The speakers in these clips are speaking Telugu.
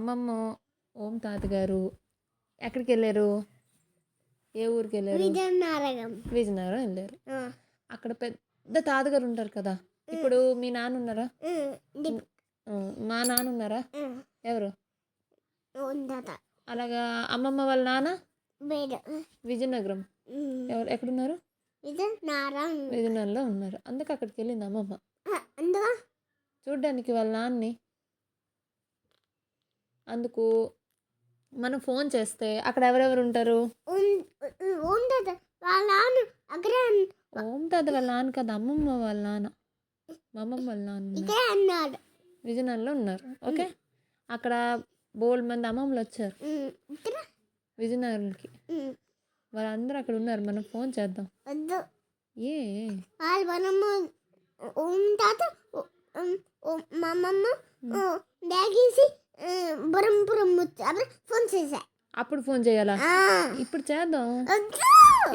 అమ్మమ్మ ఓం తాతగారు ఎక్కడికి వెళ్ళారు? ఏ ఊరికి వెళ్ళారు? విజయనగరం వెళ్ళారు. అక్కడ పెద్ద తాతగారు ఉంటారు కదా. ఇప్పుడు మీ నాన్న ఉన్నారా? మా నాన్న ఉన్నారా? ఎవరు? అలాగా అమ్మమ్మ వాళ్ళ నాన్న విజయనగరం. ఎవరు ఎక్కడున్నారు? విజయనగరంలో ఉన్నారు. అందుకే అక్కడికి వెళ్ళింది అమ్మమ్మ చూడ్డానికి వాళ్ళ నాన్నని. అందుకు మనం ఫోన్ చేస్తే అక్కడ ఎవరెవరు ఉంటారు? ఓం తాత వాళ్ళ నాన్న కదా, అమ్మమ్మ వాళ్ళ నాన్న, మా అమ్మమ్మ వాళ్ళ నాన్న విజయనగరంలో ఉన్నారు. ఓకే, అక్కడ బోల్డ్ మంది అమ్మమ్మలు వచ్చారు విజయనగరంకి. వాళ్ళందరూ అక్కడ ఉన్నారు. మనం ఫోన్ చేద్దాం. ఏ అప్పుడు ఫోన్ చేయాలా? ఇప్పుడు చేద్దాం.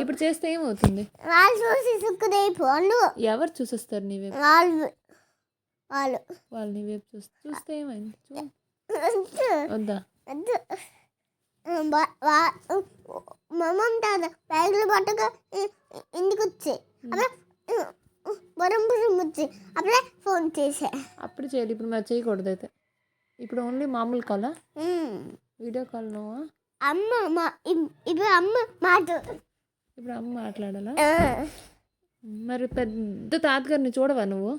ఇప్పుడు చేస్తే ఏమవుతుంది? ఎవరు చూసేస్తారు నీ వైపు? వాళ్ళు నీ వైపు చూస్తే ఏమైంది? వద్దా? బ్యాగులు పట్టగా ఇంటికి వచ్చి అప్పుడే ఫోన్ చేసా. అప్పుడు చేయాలి. ఇప్పుడు మరి చేయకూడదు. అయితే ఇప్పుడు ఓన్లీ మామూలు కాలా? వీడియో కాల్ నువ్వా? ఇప్పుడు అమ్మ మాట్లాడాలా? మరి పెద్ద తాతగారిని చూడవా నువ్వు?